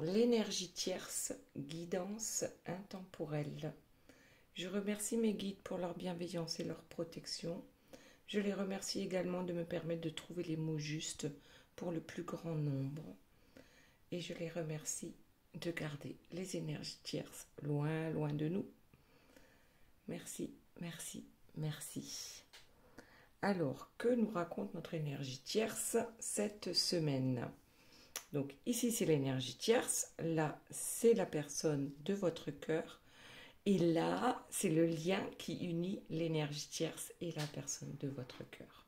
L'énergie tierce, guidance intemporelle. Je remercie mes guides pour leur bienveillance et leur protection. Je les remercie également de me permettre de trouver les mots justes pour le plus grand nombre. Et je les remercie de garder les énergies tierces loin, loin de nous. Merci, merci, merci. Alors, que nous raconte notre énergie tierce cette semaine? Donc ici, c'est l'énergie tierce. Là, c'est la personne de votre cœur. Et là, c'est le lien qui unit l'énergie tierce et la personne de votre cœur.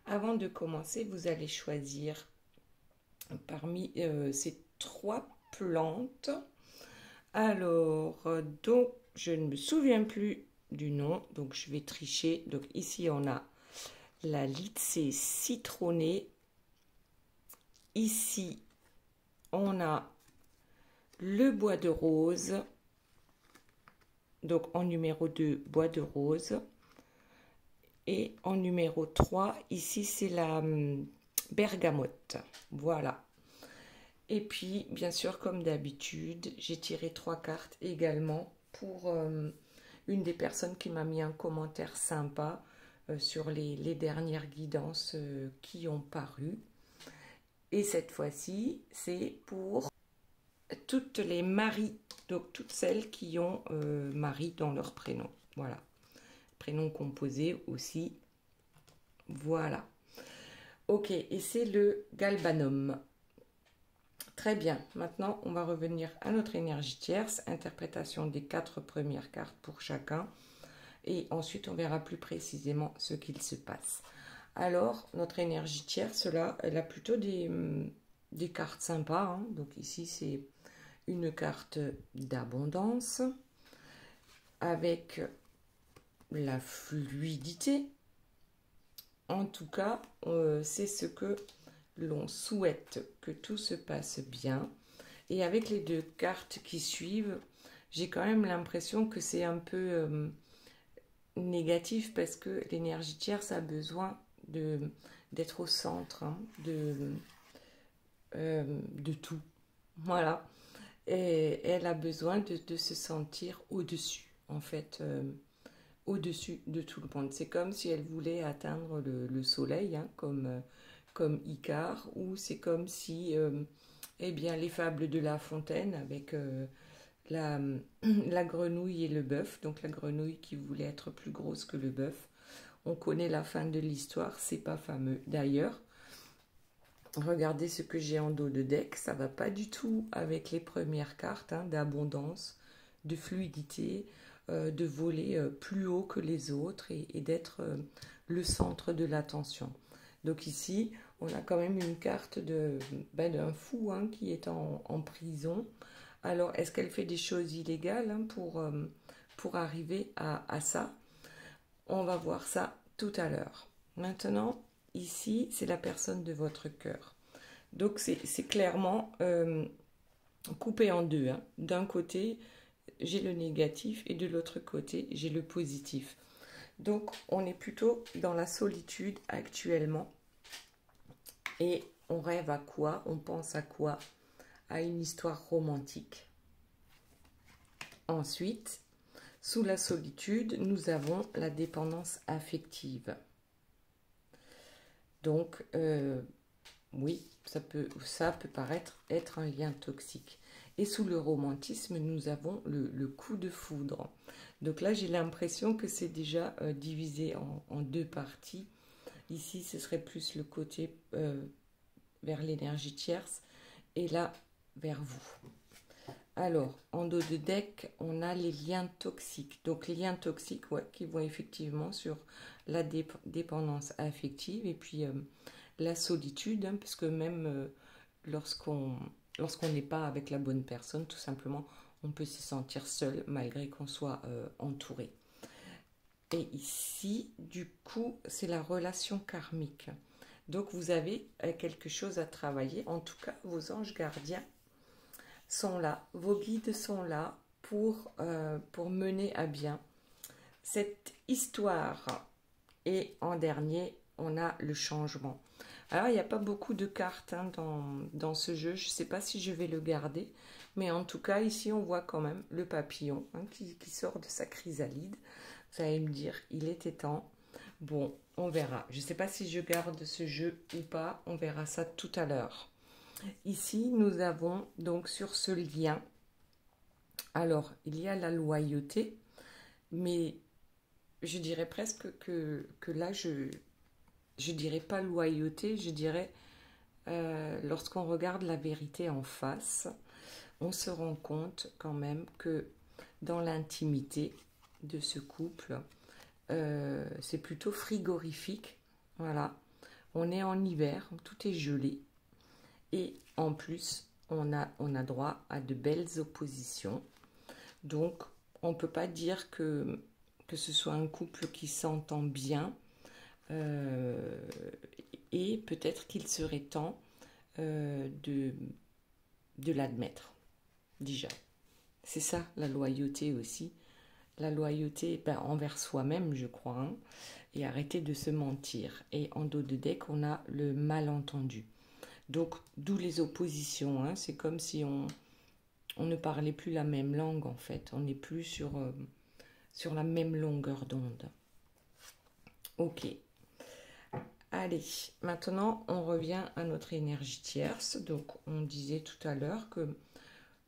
Avant de commencer, vous allez choisir parmi ces 3 plantes. Alors, donc, je ne me souviens plus du nom, donc je vais tricher. Donc ici, on a la Lycée citronnée. Ici, on a le bois de rose. Donc en numéro 2, bois de rose. Et en numéro 3, ici c'est la bergamote. Voilà. Et puis, bien sûr, comme d'habitude, j'ai tiré 3 cartes également pour une des personnes qui m'a mis un commentaire sympa sur les dernières guidances qui ont paru. Et cette fois-ci, c'est pour toutes les Marie, donc toutes celles qui ont Marie dans leur prénom. Voilà. Prénom composé aussi. Voilà. Ok, et c'est le galbanum. Très bien. Maintenant, on va revenir à notre énergie tierce. Interprétation des 4 premières cartes pour chacun. Et ensuite, on verra plus précisément ce qu'il se passe. Alors, notre énergie tierce, là, elle a plutôt des cartes sympas. Hein. Donc ici, c'est une carte d'abondance avec la fluidité. En tout cas, c'est ce que l'on souhaite, que tout se passe bien. Et avec les 2 cartes qui suivent, j'ai quand même l'impression que c'est un peu négatif parce que l'énergie tierce a besoin d'être au centre hein, de tout. Voilà. Et elle a besoin de se sentir au-dessus, en fait, au-dessus de tout le monde. C'est comme si elle voulait atteindre le soleil, hein, comme Icare, ou c'est comme si, eh bien, les fables de La Fontaine avec la, la grenouille et le bœuf, donc la grenouille qui voulait être plus grosse que le bœuf. On connaît la fin de l'histoire, c'est pas fameux. D'ailleurs, regardez ce que j'ai en dos de deck, ça va pas du tout avec les premières cartes hein, d'abondance, de fluidité, de voler plus haut que les autres et d'être le centre de l'attention. Donc ici, on a quand même une carte d'un fou hein, qui est en prison. Alors, est-ce qu'elle fait des choses illégales hein, pour arriver à ça? On va voir ça tout à l'heure. Maintenant, ici, c'est la personne de votre cœur. Donc, c'est clairement coupé en 2. Hein. D'un côté, j'ai le négatif et de l'autre côté, j'ai le positif. Donc, on est plutôt dans la solitude actuellement. Et on rêve à quoi? On pense à quoi? À une histoire romantique. Ensuite, sous la solitude, nous avons la dépendance affective. Donc, oui, ça peut paraître être un lien toxique. Et sous le romantisme, nous avons le coup de foudre. Donc là, j'ai l'impression que c'est déjà divisé en 2 parties. Ici, ce serait plus le côté vers l'énergie tierce et là, vers vous. Alors, en dos de deck, on a les liens toxiques. Donc, les liens toxiques ouais, qui vont effectivement sur la dépendance affective et puis la solitude, hein, parce que même lorsqu'on n'est pas avec la bonne personne, tout simplement, on peut se sentir seul malgré qu'on soit entouré. Et ici, du coup, c'est la relation karmique. Donc, vous avez quelque chose à travailler. En tout cas, vos anges gardiens sont là, vos guides sont là pour mener à bien cette histoire. Et en dernier, on a le changement. Alors, il n'y a pas beaucoup de cartes hein, dans ce jeu. Je ne sais pas si je vais le garder. Mais en tout cas, ici, on voit quand même le papillon hein, qui sort de sa chrysalide. Vous allez me dire, il était temps. Bon, on verra. Je ne sais pas si je garde ce jeu ou pas. On verra ça tout à l'heure. Ici, nous avons donc sur ce lien, alors, il y a la loyauté, mais je dirais presque que là, je dirais pas loyauté, je dirais lorsqu'on regarde la vérité en face, on se rend compte quand même que dans l'intimité de ce couple, c'est plutôt frigorifique. Voilà, on est en hiver, tout est gelé. Et en plus, on a droit à de belles oppositions. Donc, on ne peut pas dire que ce soit un couple qui s'entend bien. Et peut-être qu'il serait temps de l'admettre, déjà. C'est ça, la loyauté aussi. La loyauté envers soi-même, je crois. Hein, et arrêter de se mentir. Et en dos de deck, on a le malentendu. Donc, d'où les oppositions. Hein, c'est comme si on ne parlait plus la même langue, en fait. On n'est plus sur la même longueur d'onde. Ok. Allez, maintenant, on revient à notre énergie tierce. Donc, on disait tout à l'heure que,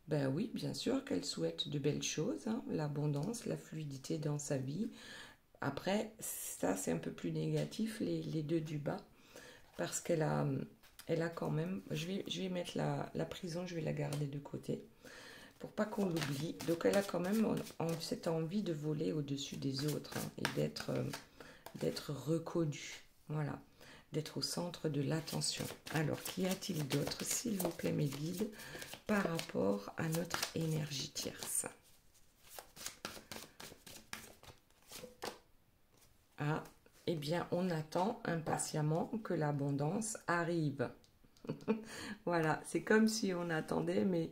ben oui, bien sûr, qu'elle souhaite de belles choses, hein, l'abondance, la fluidité dans sa vie. Après, ça, c'est un peu plus négatif, les deux du bas, parce qu'elle a quand même... Je vais mettre la prison, je vais la garder de côté, pour pas qu'on l'oublie. Donc, elle a quand même cette envie de voler au-dessus des autres hein, et d'être reconnue. Voilà. D'être au centre de l'attention. Alors, qu'y a-t-il d'autre, s'il vous plaît, mes guides, par rapport à notre énergie tierce? Ah, eh bien, on attend impatiemment que l'abondance arrive. Voilà, c'est comme si on attendait, mais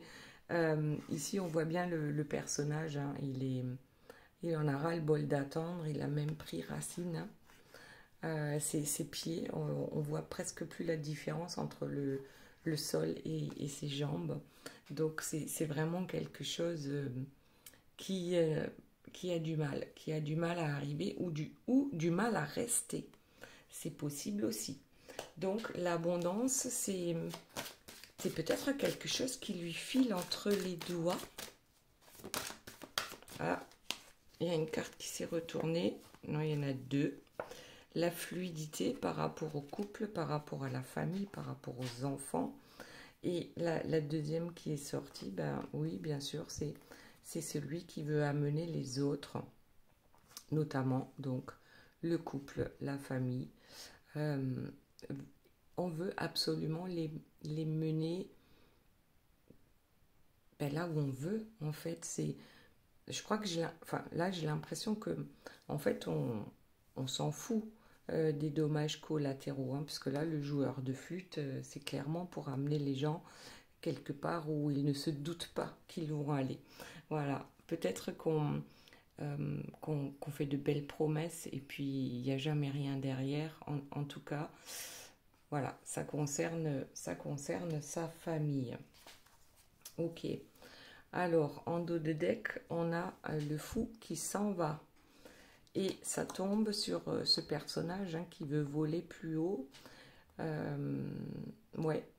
ici, on voit bien le personnage. Hein, il en a ras le bol d'attendre, il a même pris racine. Hein. Ses pieds, on voit presque plus la différence entre le sol et ses jambes. Donc c'est vraiment quelque chose qui a du mal à arriver ou du mal à rester. C'est possible aussi. Donc l'abondance, c'est peut-être quelque chose qui lui file entre les doigts. Ah, il y a une carte qui s'est retournée. Non, il y en a deux. La fluidité par rapport au couple, par rapport à la famille, par rapport aux enfants. Et la deuxième qui est sortie, ben oui, bien sûr, c'est celui qui veut amener les autres, notamment donc le couple, la famille. On veut absolument les mener là où on veut, en fait. Je crois que là, j'ai l'impression que, en fait, on s'en fout des dommages collatéraux, hein, puisque là, le joueur de flûte, c'est clairement pour amener les gens quelque part où ils ne se doutent pas qu'ils vont aller. Voilà, peut-être qu'on fait de belles promesses et puis il n'y a jamais rien derrière. En tout cas, voilà, ça concerne sa famille. Ok. Alors, en dos de deck, on a le fou qui s'en va. Et ça tombe sur ce personnage hein, qui veut voler plus haut,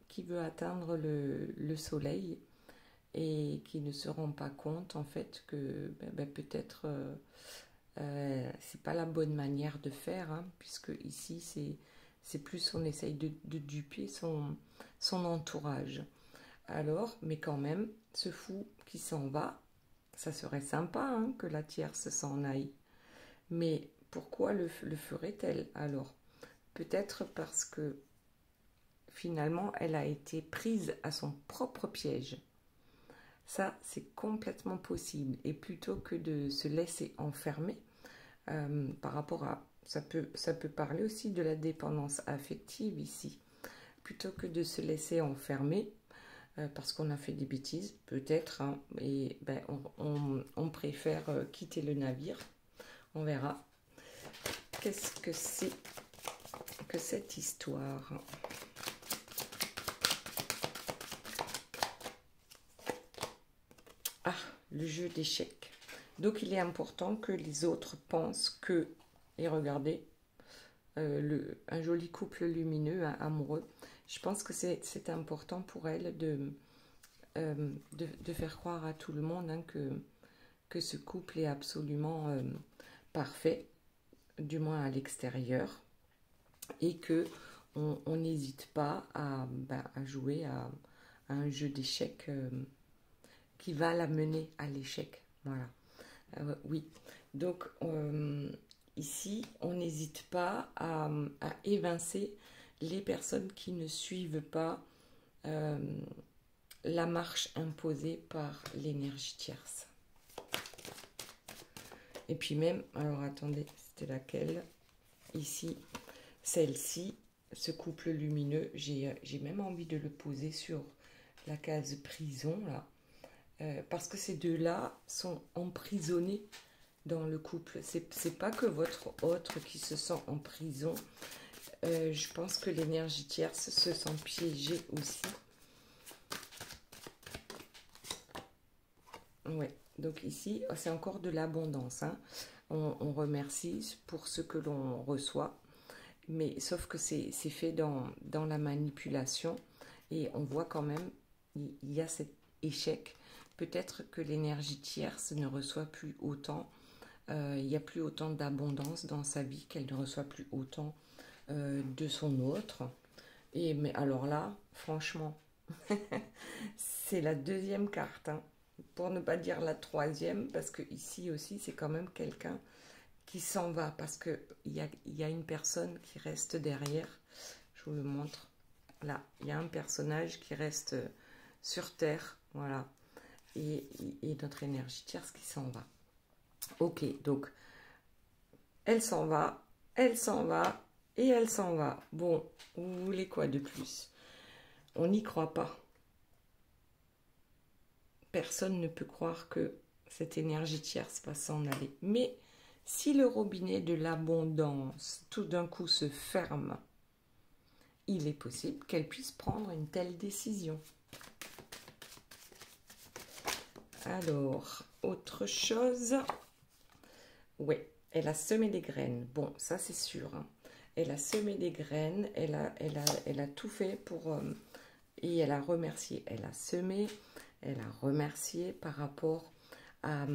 qui veut atteindre le soleil et qui ne se rend pas compte en fait que peut-être c'est pas la bonne manière de faire, hein, puisque ici c'est plus on essaye de duper son entourage. Alors, mais quand même, ce fou qui s'en va, ça serait sympa hein, que la tierce s'en aille. Mais pourquoi le ferait-elle alors? Peut-être parce que finalement, elle a été prise à son propre piège. Ça, c'est complètement possible. Et plutôt que de se laisser enfermer, par rapport à... Ça peut parler aussi de la dépendance affective ici. Plutôt que de se laisser enfermer, parce qu'on a fait des bêtises, peut-être, hein, et on préfère quitter le navire. On verra. Qu'est-ce que c'est que cette histoire? le jeu d'échecs. Donc il est important que les autres pensent que, et regardez, un joli couple lumineux, hein, amoureux, je pense que c'est important pour elle de faire croire à tout le monde, hein, que ce couple est absolument parfait, du moins à l'extérieur, et que on n'hésite pas à jouer à un jeu d'échecs qui va la mener à l'échec. Voilà. Oui. Donc, ici, on n'hésite pas à évincer les personnes qui ne suivent pas la marche imposée par l'énergie tierce. Et puis même, alors attendez, c'était laquelle? Ici, celle-ci, ce couple lumineux, j'ai même envie de le poser sur la case prison, là. Parce que ces deux-là sont emprisonnés dans le couple. C'est pas que votre autre qui se sent en prison. Je pense que l'énergie tierce se sent piégée aussi. Ouais, donc ici, c'est encore de l'abondance, hein. On remercie pour ce que l'on reçoit, mais sauf que c'est fait dans la manipulation, et on voit quand même, il y a cet échec. Peut-être que l'énergie tierce ne reçoit plus autant, il n'y a plus autant d'abondance dans sa vie, qu'elle ne reçoit plus autant de son autre. Mais alors là, franchement, c'est la deuxième carte, hein, pour ne pas dire la troisième, parce que ici aussi, c'est quand même quelqu'un qui s'en va, parce qu'il y a une personne qui reste derrière. Je vous le montre. Là, il y a un personnage qui reste sur Terre, voilà. Et notre énergie tierce qui s'en va. Ok, donc, elle s'en va, elle s'en va, et elle s'en va. Bon, vous voulez quoi de plus? On n'y croit pas. Personne ne peut croire que cette énergie tierce va s'en aller. Mais si le robinet de l'abondance tout d'un coup se ferme, il est possible qu'elle puisse prendre une telle décision. Alors, autre chose. Oui, elle a semé des graines. Bon, ça c'est sûr, hein. Elle a semé des graines, elle a tout fait pour... et elle a remercié. Elle a semé, elle a remercié par rapport à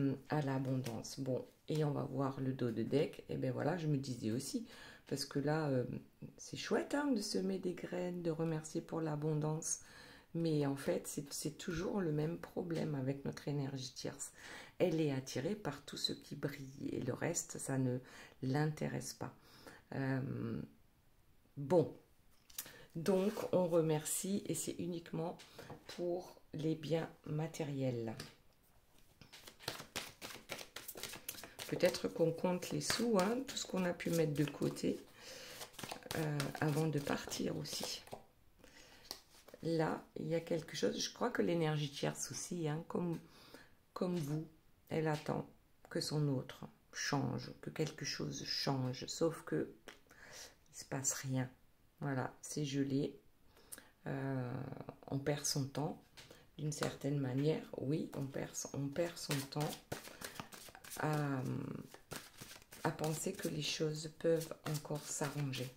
l'abondance. Bon, et on va voir le dos de deck. Et bien voilà, je me disais aussi, parce que là, c'est chouette, hein, de semer des graines, de remercier pour l'abondance. Mais en fait, c'est toujours le même problème avec notre énergie tierce. Elle est attirée par tout ce qui brille, et le reste, ça ne l'intéresse pas. Bon, donc on remercie, et c'est uniquement pour les biens matériels. Peut-être qu'on compte les sous, hein, tout ce qu'on a pu mettre de côté avant de partir aussi. Là, il y a quelque chose, je crois que l'énergie tierce aussi, hein, comme vous, elle attend que son autre change, que quelque chose change, sauf que il ne se passe rien. Voilà, c'est gelé, on perd son temps, d'une certaine manière, oui, on perd son temps à penser que les choses peuvent encore s'arranger.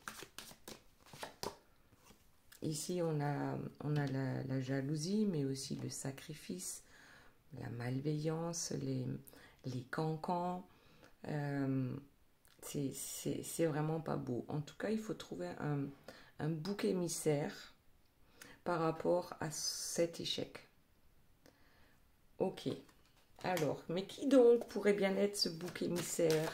Ici, on a la jalousie, mais aussi le sacrifice, la malveillance, les cancans. C'est vraiment pas beau. En tout cas, il faut trouver un bouc émissaire par rapport à cet échec. Ok. Alors, mais qui donc pourrait bien être ce bouc émissaire?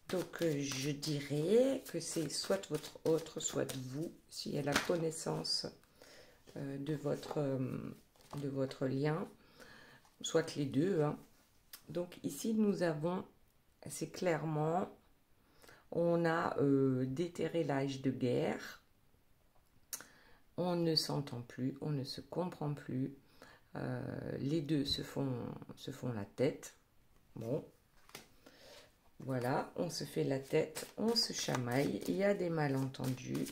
Donc, je dirais que c'est soit votre autre, soit vous, si elle a connaissance de votre lien, soit les deux, hein. Donc, ici, nous avons, c'est clairement, on a déterré l'âge de guerre, on ne s'entend plus, on ne se comprend plus, les deux se font la tête, bon. Voilà, on se fait la tête, on se chamaille, il y a des malentendus,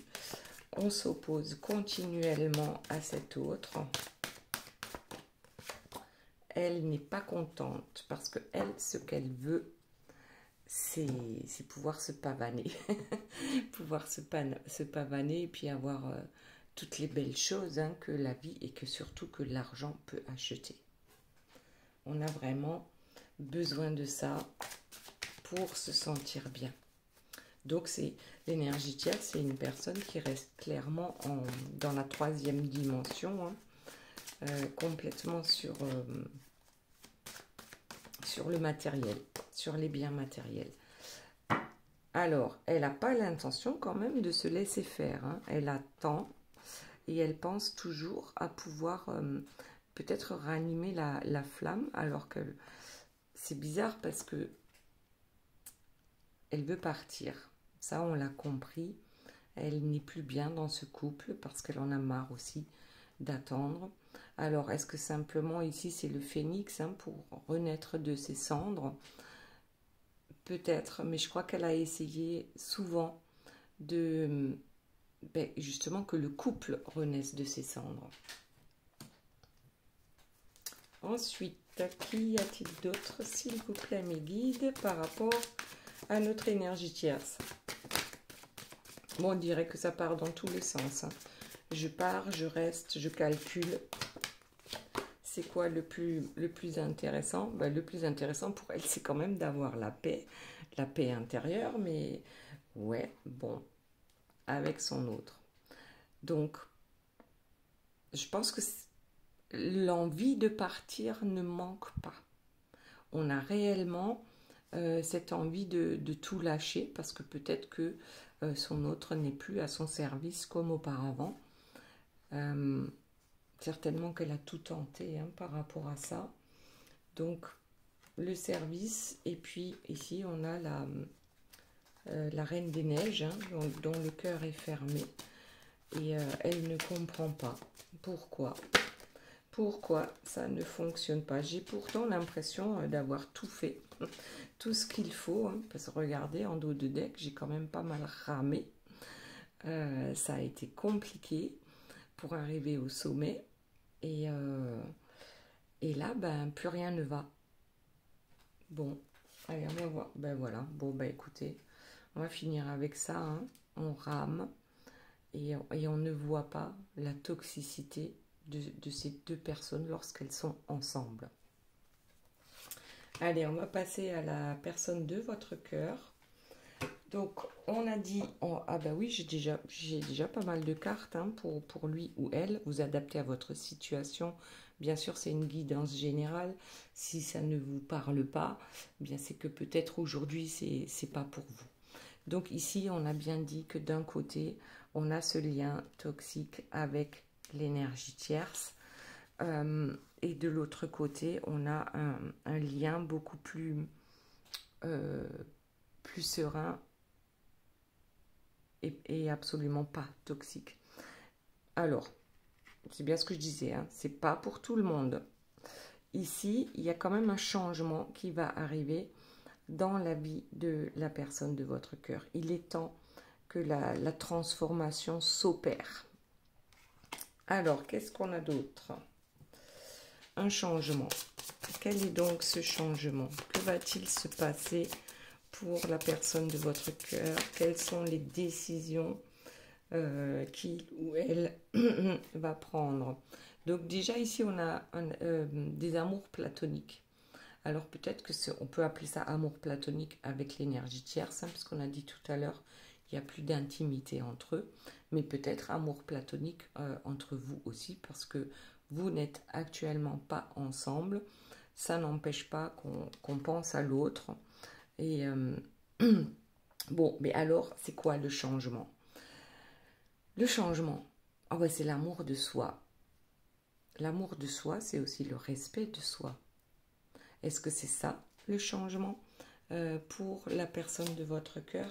on s'oppose continuellement à cet autre. elle n'est pas contente parce que elle, ce qu'elle veut, c'est pouvoir se pavaner. Pouvoir se pavaner et puis avoir toutes les belles choses hein, que la vie et que surtout que l'argent peut acheter. On a vraiment besoin de ça pour se sentir bien. Donc c'est l'énergie tierce, c'est une personne qui reste clairement dans la 3e dimension, hein, complètement sur le matériel, sur les biens matériels. Alors, elle n'a pas l'intention quand même de se laisser faire, hein. Elle attend et elle pense toujours à pouvoir peut-être ranimer la flamme, alors que c'est bizarre parce que elle veut partir. Ça, on l'a compris. Elle n'est plus bien dans ce couple parce qu'elle en a marre aussi d'attendre. Alors, est-ce que simplement ici, c'est le phénix hein, pour renaître de ses cendres? Peut-être, mais je crois qu'elle a essayé souvent de justement que le couple renaisse de ses cendres. Ensuite, qui y a-t-il d'autre, s'il vous plaît, mes guides, par rapport à notre énergie tierce? Bon, on dirait que ça part dans tous les sens. Hein. Je pars, je reste, je calcule. C'est quoi le plus intéressant? Ben, le plus intéressant pour elle, c'est quand même d'avoir la paix intérieure, mais ouais, bon, avec son autre. Donc, je pense que l'envie de partir ne manque pas. On a réellement cette envie de tout lâcher parce que peut-être que son autre n'est plus à son service comme auparavant. Certainement qu'elle a tout tenté hein, par rapport à ça. Donc, le service, et puis ici on a la Reine des Neiges, hein, dont le cœur est fermé. Et elle ne comprend pas pourquoi ça ne fonctionne pas. J'ai pourtant l'impression d'avoir tout fait, tout ce qu'il faut. Hein, parce que regardez, en dos de deck, j'ai quand même pas mal ramé. Ça a été compliqué pour arriver au sommet. Et là, ben, plus rien ne va. Bon, allez, on va voir. Ben voilà, bon, ben écoutez, on va finir avec ça. Hein. On rame et on ne voit pas la toxicité de ces deux personnes lorsqu'elles sont ensemble. Allez, on va passer à la personne de votre cœur. Donc, on a dit... ah ben oui, j'ai déjà pas mal de cartes hein, pour lui ou elle. Vous adaptez à votre situation. Bien sûr, c'est une guidance générale. Si ça ne vous parle pas, bien c'est que peut-être aujourd'hui, c'est pas pour vous. Donc ici, on a bien dit que d'un côté, on a ce lien toxique avec l'énergie tierce. Et de l'autre côté, on a un lien beaucoup plus serein et absolument pas toxique. Alors, c'est bien ce que je disais, hein, c'est pas pour tout le monde. Ici, il y a quand même un changement qui va arriver dans la vie de la personne de votre cœur. Il est temps que la transformation s'opère. Alors, qu'est-ce qu'on a d'autre? Un changement. Quel est donc ce changement? Que va-t-il se passer pour la personne de votre cœur? Quelles sont les décisions qu'il ou elle va prendre? Donc déjà ici, on a des amours platoniques. Alors peut-être que on peut appeler ça amour platonique avec l'énergie tierce, hein, puisqu'on a dit tout à l'heure, il n'y a plus d'intimité entre eux, mais peut-être amour platonique entre vous aussi, parce que vous n'êtes actuellement pas ensemble. Ça n'empêche pas qu'on pense à l'autre. Et bon, mais alors, c'est quoi le changement? Le changement, ah ouais, c'est l'amour de soi. L'amour de soi, c'est aussi le respect de soi. Est-ce que c'est ça, le changement pour la personne de votre cœur?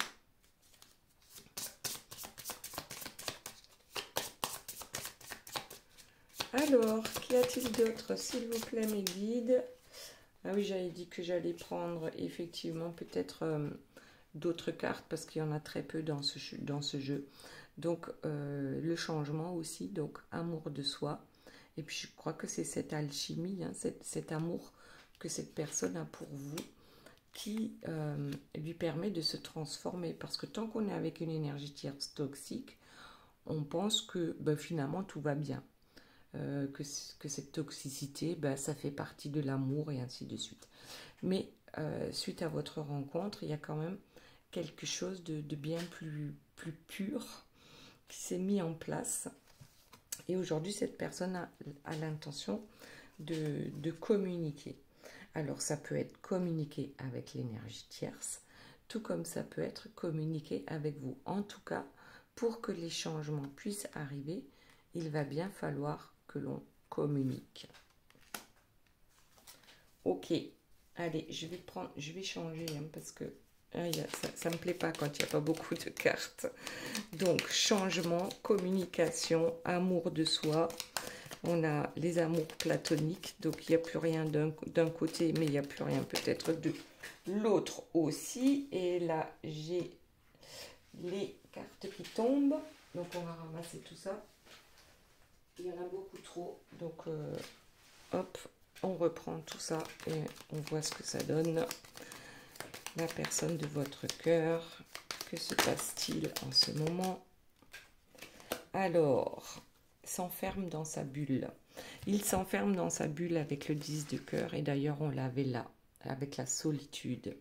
Alors, qu'y a-t-il d'autre, s'il vous plaît, mes guides? Ah oui, j'avais dit que j'allais prendre effectivement peut-être d'autres cartes parce qu'il y en a très peu dans ce jeu. Donc, le changement aussi, donc amour de soi Et puis je crois que c'est cette alchimie, hein, cet amour que cette personne a pour vous qui lui permet de se transformer. Parce que tant qu'on est avec une énergie tierce toxique, on pense que finalement tout va bien. Que cette toxicité, ça fait partie de l'amour et ainsi de suite. Mais suite à votre rencontre, il y a quand même quelque chose de bien plus pur qui s'est mis en place. Et aujourd'hui, cette personne a l'intention de communiquer. Alors, ça peut être communiquer avec l'énergie tierce, tout comme ça peut être communiquer avec vous. En tout cas, pour que les changements puissent arriver, il va bien falloir que l'on communique. Ok, allez, je vais changer hein, parce que ça me plaît pas quand il n'y a pas beaucoup de cartes. Donc, changement, communication, amour de soi. On a les amours platoniques, donc il n'y a plus rien d'un côté, mais il n'y a plus rien peut-être de l'autre aussi. Et là, j'ai les cartes qui tombent. Donc, on va ramasser tout ça. Il y en a beaucoup trop. Donc, hop, on reprend tout ça et on voit ce que ça donne. La personne de votre cœur, que se passe-t-il en ce moment? Alors, s'enferme dans sa bulle. Il s'enferme dans sa bulle avec le 10 de cœur et d'ailleurs on l'avait là, avec la solitude.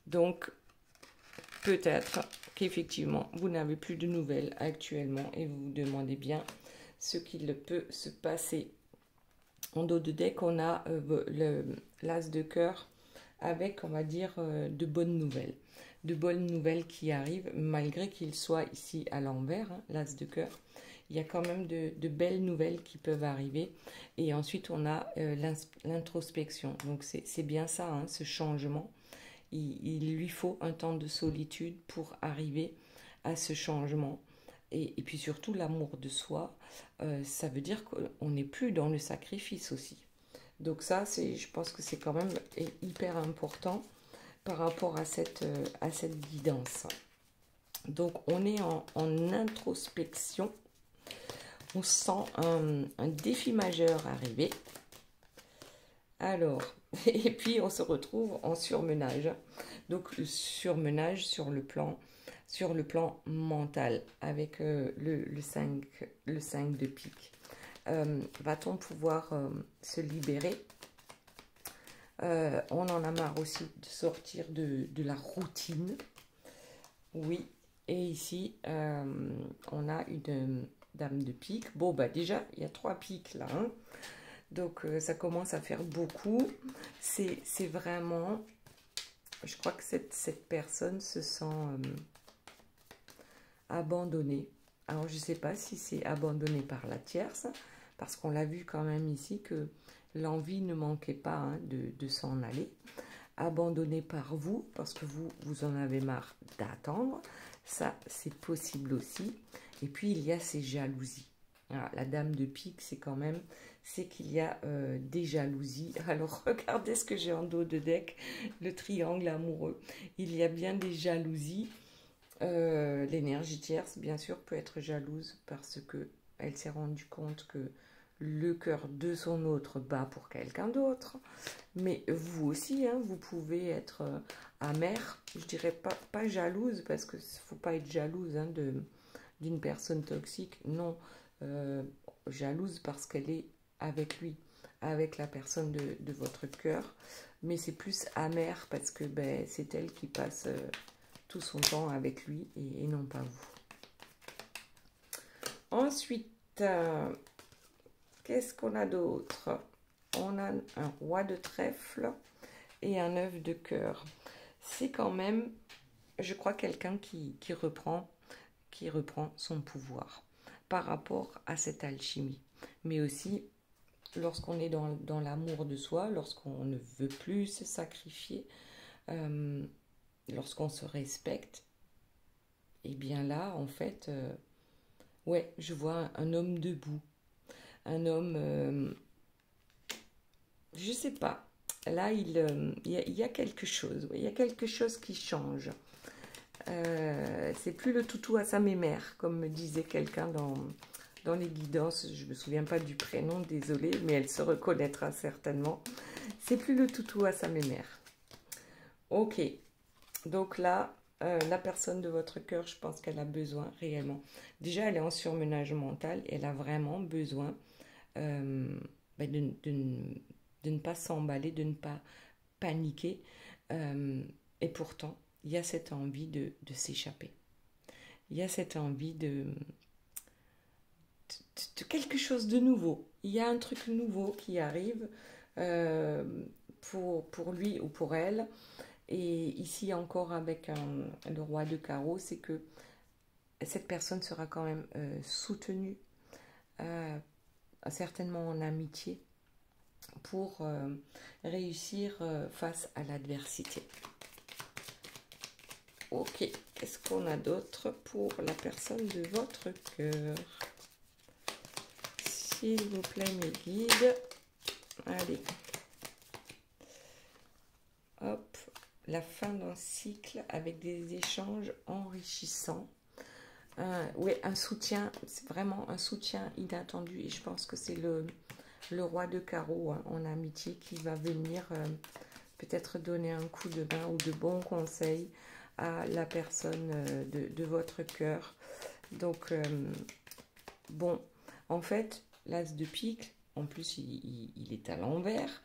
Donc, peut-être qu'effectivement, vous n'avez plus de nouvelles actuellement et vous vous demandez bien ce qu'il peut se passer. En dos de deck, on a l'as de cœur avec, on va dire, de bonnes nouvelles. De bonnes nouvelles qui arrivent, malgré qu'il soit ici à l'envers, hein, l'as de cœur. Il y a quand même de belles nouvelles qui peuvent arriver. Et ensuite, on a l'introspection. Donc, c'est bien ça, hein, ce changement. Il lui faut un temps de solitude pour arriver à ce changement. Et puis surtout, l'amour de soi, ça veut dire qu'on n'est plus dans le sacrifice aussi. Donc ça, je pense que c'est quand même hyper important par rapport à cette guidance. Donc, on est en introspection. On sent un défi majeur arriver. Alors, et puis on se retrouve en surmenage. Donc, le surmenage sur le plan mental avec le 5 de pique. Va-t-on pouvoir se libérer? On en a marre aussi de sortir de la routine. Oui, et ici, on a une dame de pique. Bon, déjà, il y a 3 piques là. Hein. Donc, ça commence à faire beaucoup. C'est vraiment... Je crois que cette personne se sent abandonnée. Alors, je ne sais pas si c'est abandonné par la tierce, parce qu'on l'a vu quand même ici que l'envie ne manquait pas hein, de s'en aller. Abandonné par vous, parce que vous en avez marre d'attendre. Ça, c'est possible aussi. Et puis, il y a ces jalousies. Alors, la dame de pique, c'est quand même... c'est qu'il y a des jalousies. Alors, regardez ce que j'ai en dos de deck. Le triangle amoureux. Il y a bien des jalousies. L'énergie tierce, bien sûr, peut être jalouse parce qu'elle s'est rendue compte que le cœur de son autre bat pour quelqu'un d'autre. Mais vous aussi, hein, vous pouvez être amère. Je dirais pas jalouse parce qu'il ne faut pas être jalouse hein, d'une personne toxique. Non, jalouse parce qu'elle est avec lui, avec la personne de votre cœur. Mais c'est plus amère parce que c'est elle qui passe... tout son temps avec lui et non pas vous. Ensuite, qu'est-ce qu'on a d'autre? On a un roi de trèfle et un 9 de cœur. C'est quand même, je crois, quelqu'un qui reprend son pouvoir par rapport à cette alchimie. Mais aussi, lorsqu'on est dans l'amour de soi, lorsqu'on ne veut plus se sacrifier, lorsqu'on se respecte, et bien là, en fait, ouais, je vois un homme debout. Un homme, je sais pas. Là, il y a quelque chose. Il y a quelque chose qui change. C'est plus le toutou à sa mémère, comme me disait quelqu'un dans dans les guidances. Je ne me souviens pas du prénom, désolée, mais elle se reconnaîtra certainement. C'est plus le toutou à sa mémère. Ok, donc là, la personne de votre cœur, je pense qu'elle a besoin réellement. Déjà, elle est en surmenage mental, elle a vraiment besoin de ne pas s'emballer, de ne pas paniquer. Et pourtant, il y a cette envie de s'échapper. Il y a cette envie de quelque chose de nouveau. Il y a un truc nouveau qui arrive pour lui ou pour elle. Et ici encore avec le roi de carreau, c'est que cette personne sera quand même soutenue, certainement en amitié, pour réussir face à l'adversité. Ok, qu'est-ce qu'on a d'autre pour la personne de votre cœur? S'il vous plaît, mes guides. Allez. Hop, la fin d'un cycle avec des échanges enrichissants. Oui, un soutien, c'est vraiment un soutien inattendu. Et je pense que c'est le roi de carreau en amitié qui va venir peut-être donner un coup de main ou de bons conseils à la personne de votre cœur. Donc, bon, en fait, l'as de pique, en plus, il est à l'envers.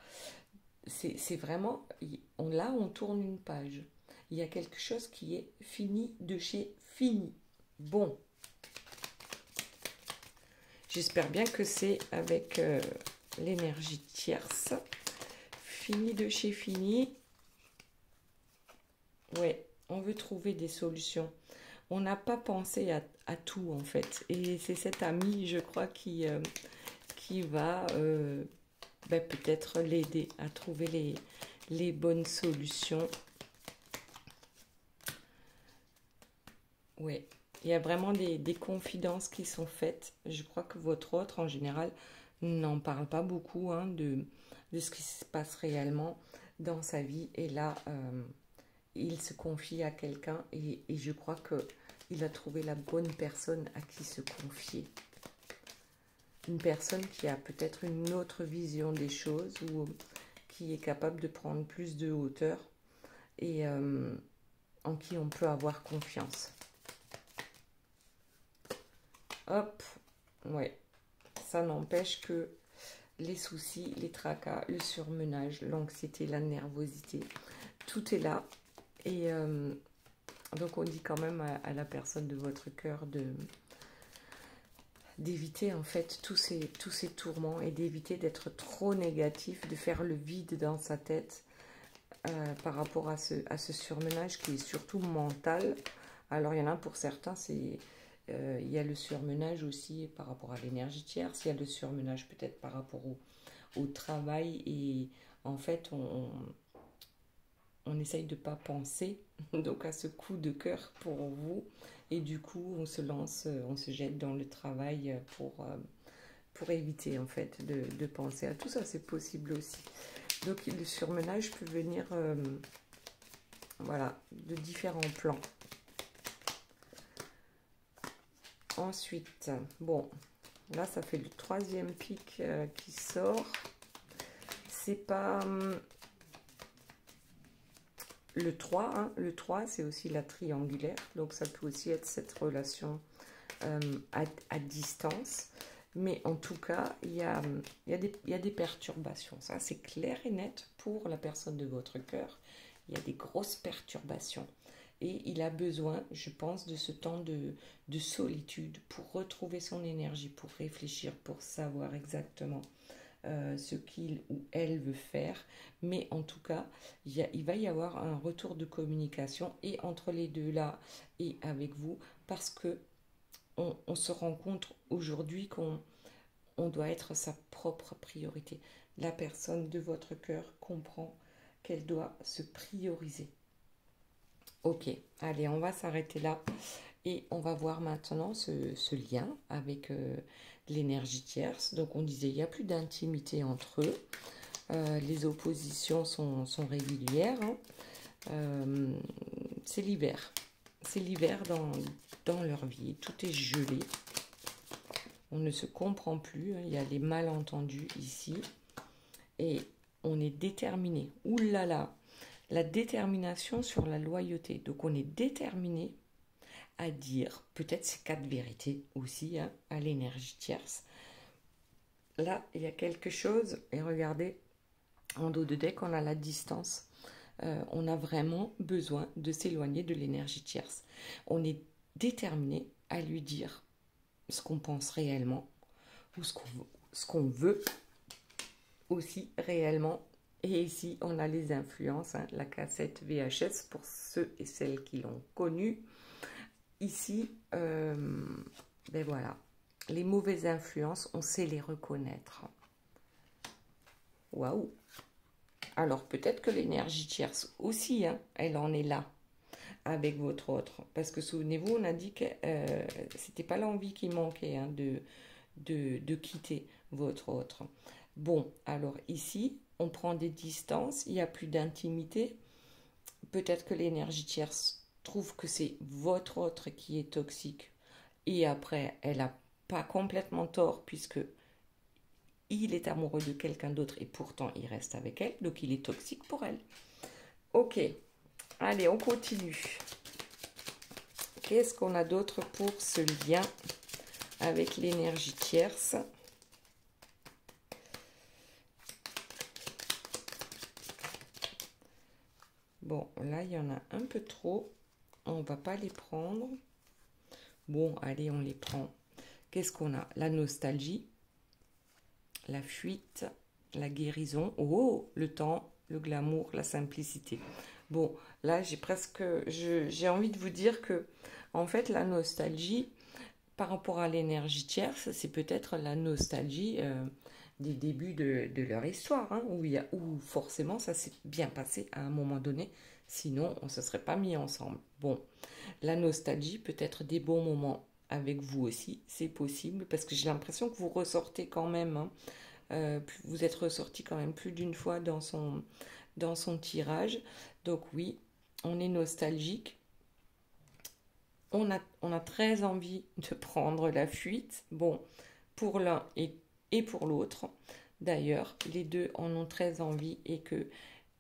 C'est vraiment, là, on tourne une page. Il y a quelque chose qui est fini de chez fini. Bon. J'espère bien que c'est avec l'énergie tierce. Fini de chez fini. Ouais, on veut trouver des solutions. On n'a pas pensé à tout, en fait. Et c'est cet ami, je crois, qui va peut-être l'aider à trouver les bonnes solutions. Ouais, il y a vraiment des confidences qui sont faites. Je crois que votre autre, en général, n'en parle pas beaucoup de ce qui se passe réellement dans sa vie. Et là, il se confie à quelqu'un et je crois qu'il a trouvé la bonne personne à qui se confier. Une personne qui a peut-être une autre vision des choses ou qui est capable de prendre plus de hauteur et en qui on peut avoir confiance. Hop, ouais, ça n'empêche que les soucis, les tracas, le surmenage, l'anxiété, la nervosité, tout est là. Et donc on dit quand même à la personne de votre cœur d'éviter en fait tous ces tourments et d'éviter d'être trop négatif, de faire le vide dans sa tête par rapport à ce surmenage qui est surtout mental. Alors il y en a pour certains, il y a le surmenage aussi par rapport à l'énergie tierce, il y a le surmenage peut-être par rapport au travail et en fait on essaye de ne pas penser donc à ce coup de cœur pour vous et du coup on se lance, on se jette dans le travail pour éviter en fait de penser à tout ça. C'est possible aussi. Donc le surmenage peut venir voilà, de différents plans. Ensuite, bon, là ça fait le troisième pic qui sort. C'est pas le 3, hein. Le 3 c'est aussi la triangulaire, donc ça peut aussi être cette relation à distance. Mais en tout cas, il y a des perturbations. Ça, c'est clair et net pour la personne de votre cœur. Il y a des grosses perturbations. Et il a besoin, je pense, de ce temps de solitude pour retrouver son énergie, pour réfléchir, pour savoir exactement ce qu'il ou elle veut faire. Mais en tout cas, il va y avoir un retour de communication et entre les deux là et avec vous parce que on se rend compte aujourd'hui qu'on doit être sa propre priorité. La personne de votre cœur comprend qu'elle doit se prioriser. Ok, allez, on va s'arrêter là et on va voir maintenant ce lien avec l'énergie tierce. Donc on disait, il n'y a plus d'intimité entre eux. Les oppositions sont régulières. C'est l'hiver. C'est l'hiver dans leur vie. Tout est gelé. on ne se comprend plus, hein, il y a les malentendus ici, et on est déterminé. Ouh là là, la détermination sur la loyauté. Donc on est déterminé à dire, peut-être ces 4 vérités aussi, hein, à l'énergie tierce. Là, il y a quelque chose, et regardez, en dos de deck, on a la distance. On a vraiment besoin de s'éloigner de l'énergie tierce. On est déterminé à lui dire ce qu'on pense réellement ou ce qu'on veut aussi réellement. Et ici, on a les influences, hein, la cassette VHS pour ceux et celles qui l'ont connue. Ici, ben voilà, les mauvaises influences, on sait les reconnaître. Waouh! Alors peut-être que l'énergie tierce aussi, hein, elle en est là avec votre autre. Parce que souvenez-vous, on a dit que c'était pas l'envie qui manquait, hein, de quitter votre autre. Bon, alors ici, on prend des distances, il n'y a plus d'intimité. Peut-être que l'énergie tierce trouve que c'est votre autre qui est toxique. Et après, elle n'a pas complètement tort puisque il est amoureux de quelqu'un d'autre et pourtant il reste avec elle. Donc il est toxique pour elle. Ok, allez, on continue. Qu'est-ce qu'on a d'autre pour ce lien avec l'énergie tierce? Bon, là, il y en a un peu trop. On ne va pas les prendre. Bon, allez, on les prend. Qu'est-ce qu'on a? La nostalgie, la fuite, la guérison. Oh, le temps, le glamour, la simplicité. Bon, là, j'ai envie de vous dire que, en fait, la nostalgie, par rapport à l'énergie tierce, c'est peut-être la nostalgie des débuts de leur histoire, hein, où forcément ça s'est bien passé à un moment donné, sinon on ne se serait pas mis ensemble. Bon, la nostalgie peut être des bons moments avec vous aussi, c'est possible, parce que j'ai l'impression que vous ressortez quand même, hein, vous êtes ressorti quand même plus d'une fois dans son tirage, donc oui, on est nostalgique. On a très envie de prendre la fuite, bon, pour l'un et pour l'autre. D'ailleurs, les deux en ont très envie et que,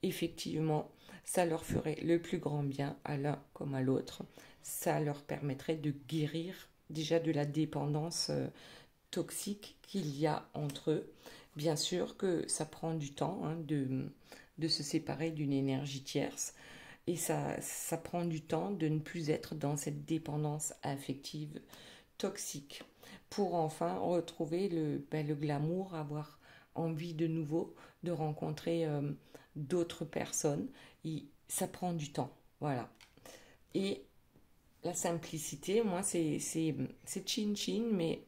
effectivement, ça leur ferait le plus grand bien à l'un comme à l'autre. Ça leur permettrait de guérir déjà de la dépendance toxique qu'il y a entre eux. Bien sûr que ça prend du temps, hein, de se séparer d'une énergie tierce. Et ça prend du temps de ne plus être dans cette dépendance affective toxique pour enfin retrouver le glamour, avoir envie de nouveau de rencontrer d'autres personnes. Et ça prend du temps, voilà. Et la simplicité, moi, c'est chin-chin, mais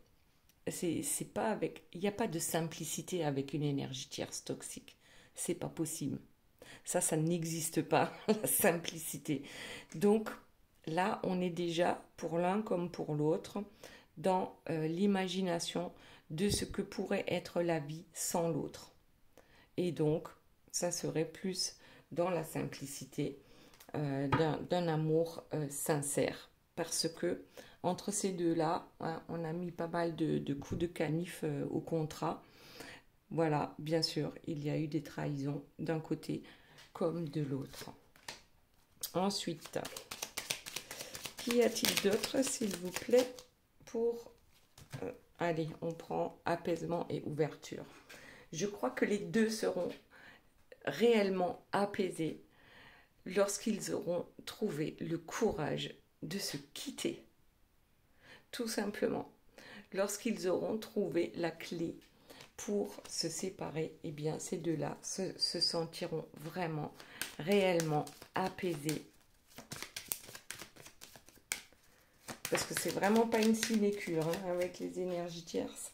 c'est pas avec... Il n'y a pas de simplicité avec une énergie tierce toxique. C'est pas possible. Ça n'existe pas, la simplicité. Donc là, on est déjà, pour l'un comme pour l'autre, dans l'imagination de ce que pourrait être la vie sans l'autre. Et donc, ça serait plus dans la simplicité d'un amour sincère. Parce que entre ces deux-là, hein, on a mis pas mal de coups de canif au contrat. Voilà, bien sûr, il y a eu des trahisons d'un côté comme de l'autre. Ensuite, qu'y a-t-il d'autre, s'il vous plaît, pour... allez, on prend apaisement et ouverture. Je crois que les deux seront réellement apaisés lorsqu'ils auront trouvé le courage de se quitter. Tout simplement. Lorsqu'ils auront trouvé la clé pour se séparer, eh bien ces deux-là se sentiront vraiment, réellement apaisés. Parce que c'est vraiment pas une sinécure hein, avec les énergies tierces.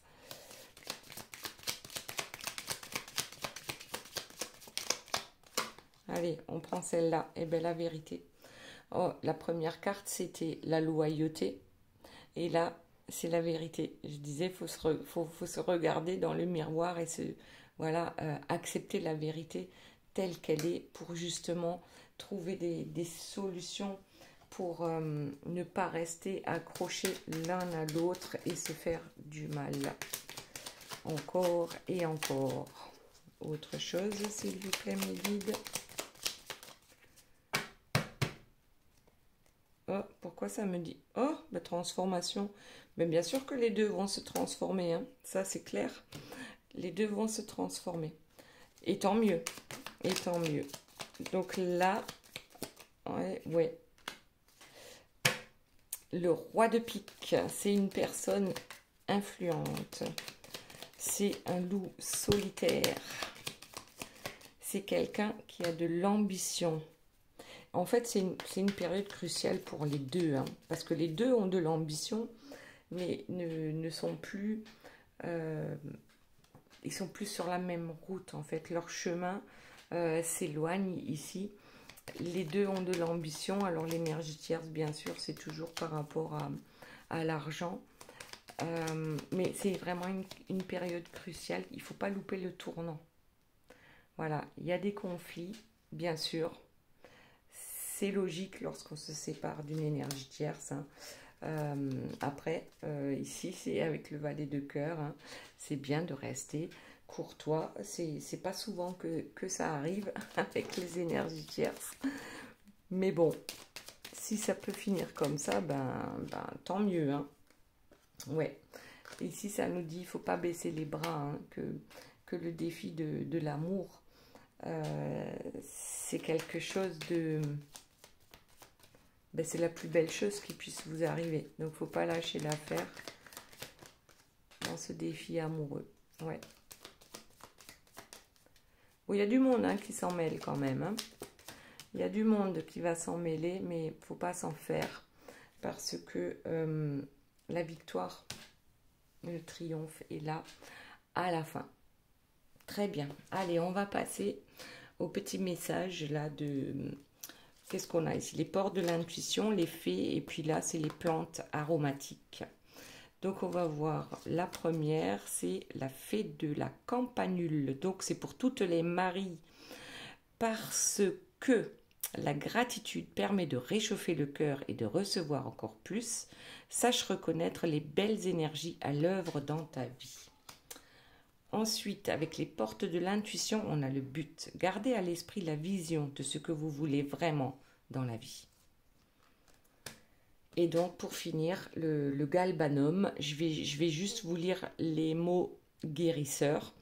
Allez, on prend celle-là. Et bien la vérité. Oh, la première carte, c'était la loyauté. Et là, c'est la vérité. Je disais, faut se regarder dans le miroir et voilà, accepter la vérité telle qu'elle est pour justement trouver des solutions pour ne pas rester accrochés l'un à l'autre et se faire du mal. Encore et encore. Autre chose, s'il vous plaît, mes guides. Oh, pourquoi ça me dit... Oh, la transformation. Mais bien sûr que les deux vont se transformer, hein. Ça, c'est clair. Les deux vont se transformer. Et tant mieux. Et tant mieux. Donc là, ouais. Le roi de pique, c'est une personne influente. C'est un loup solitaire. C'est quelqu'un qui a de l'ambition. En fait, c'est une période cruciale pour les deux, hein, parce que les deux ont de l'ambition, mais ne sont plus... ils sont plus sur la même route, en fait. Leur chemin s'éloigne ici. Les deux ont de l'ambition. Alors, l'énergie tierce, bien sûr, c'est toujours par rapport à l'argent. Mais c'est vraiment une période cruciale. Il ne faut pas louper le tournant. Voilà, il y a des conflits, bien sûr. C'est logique lorsqu'on se sépare d'une énergie tierce. Hein. Après, ici, c'est avec le valet de cœur. Hein. C'est bien de rester courtois. C'est pas souvent que ça arrive avec les énergies tierces. Mais bon, si ça peut finir comme ça, ben tant mieux. Hein. Ouais. Ici, ça nous dit qu'il ne faut pas baisser les bras. Hein, que le défi de l'amour, c'est quelque chose de... Ben, c'est la plus belle chose qui puisse vous arriver. Donc, il ne faut pas lâcher l'affaire dans ce défi amoureux. Ouais. Bon, il y a du monde hein, qui s'en mêle quand même. Hein. Il y a du monde qui va s'en mêler, mais il ne faut pas s'en faire. Parce que la victoire, le triomphe est là à la fin. Très bien. Allez, on va passer au petit message là de... Qu'est-ce qu'on a ici? Les portes de l'intuition, les fées, et puis là, c'est les plantes aromatiques. Donc, on va voir la première, c'est la fée de la campanule. Donc, c'est pour toutes les maries. Parce que la gratitude permet de réchauffer le cœur et de recevoir encore plus. Sache reconnaître les belles énergies à l'œuvre dans ta vie. Ensuite, avec les portes de l'intuition, on a le but. Gardez à l'esprit la vision de ce que vous voulez vraiment dans la vie. Et donc, pour finir, le galbanum, je vais juste vous lire les mots guérisseurs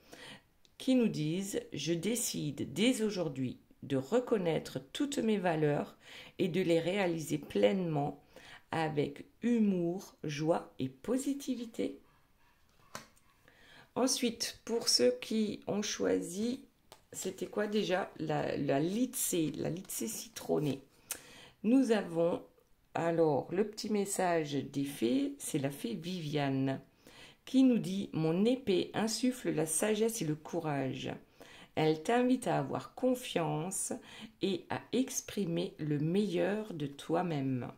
qui nous disent « Je décide dès aujourd'hui de reconnaître toutes mes valeurs et de les réaliser pleinement avec humour, joie et positivité. » Ensuite, pour ceux qui ont choisi, c'était quoi déjà? La litsée citronnée. Nous avons alors le petit message des fées, c'est la fée Viviane, qui nous dit « Mon épée insuffle la sagesse et le courage. Elle t'invite à avoir confiance et à exprimer le meilleur de toi-même. »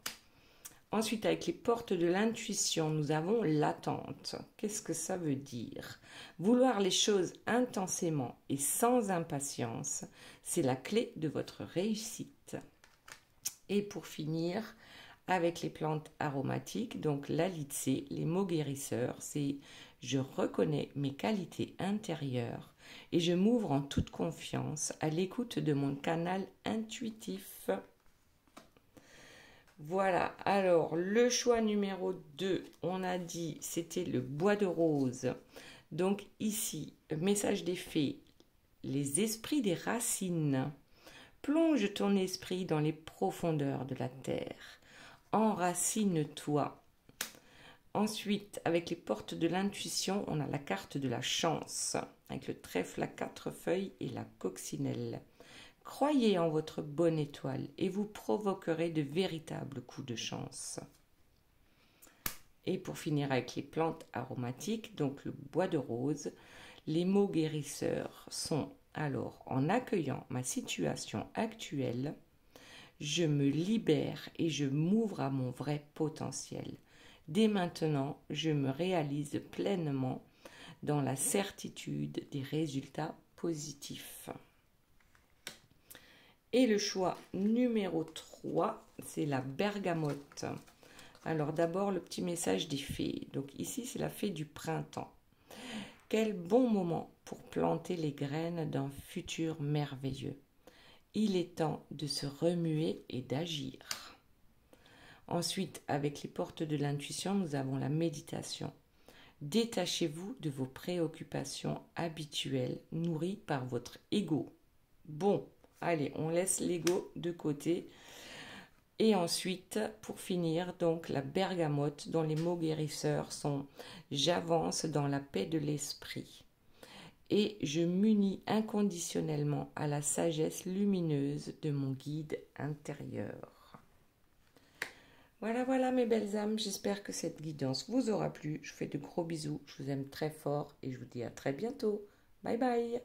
Ensuite, avec les portes de l'intuition, nous avons l'attente. Qu'est-ce que ça veut dire? Vouloir les choses intensément et sans impatience, c'est la clé de votre réussite. Et pour finir, avec les plantes aromatiques, donc la litsée, les mots guérisseurs, c'est « Je reconnais mes qualités intérieures et je m'ouvre en toute confiance à l'écoute de mon canal intuitif. » Voilà, alors le choix numéro 2, on a dit c'était le bois de rose. Donc ici, message des fées, les esprits des racines. Plonge ton esprit dans les profondeurs de la terre. Enracine-toi. Ensuite, avec les portes de l'intuition, on a la carte de la chance, avec le trèfle à 4 feuilles et la coccinelle. Croyez en votre bonne étoile et vous provoquerez de véritables coups de chance. Et pour finir avec les plantes aromatiques, donc le bois de rose, les mots guérisseurs sont alors en accueillant ma situation actuelle, je me libère et je m'ouvre à mon vrai potentiel. Dès maintenant, je me réalise pleinement dans la certitude des résultats positifs. Et le choix numéro 3, c'est la bergamote. Alors d'abord, le petit message des fées. Donc ici, c'est la fée du printemps. Quel bon moment pour planter les graines d'un futur merveilleux. Il est temps de se remuer et d'agir. Ensuite, avec les portes de l'intuition, nous avons la méditation. Détachez-vous de vos préoccupations habituelles nourries par votre ego. Bon, allez, on laisse l'ego de côté. Et ensuite, pour finir, donc la bergamote dont les mots guérisseurs sont « J'avance dans la paix de l'esprit » et je m'unis inconditionnellement à la sagesse lumineuse de mon guide intérieur. Voilà, voilà mes belles âmes, j'espère que cette guidance vous aura plu. Je vous fais de gros bisous, je vous aime très fort et je vous dis à très bientôt. Bye bye.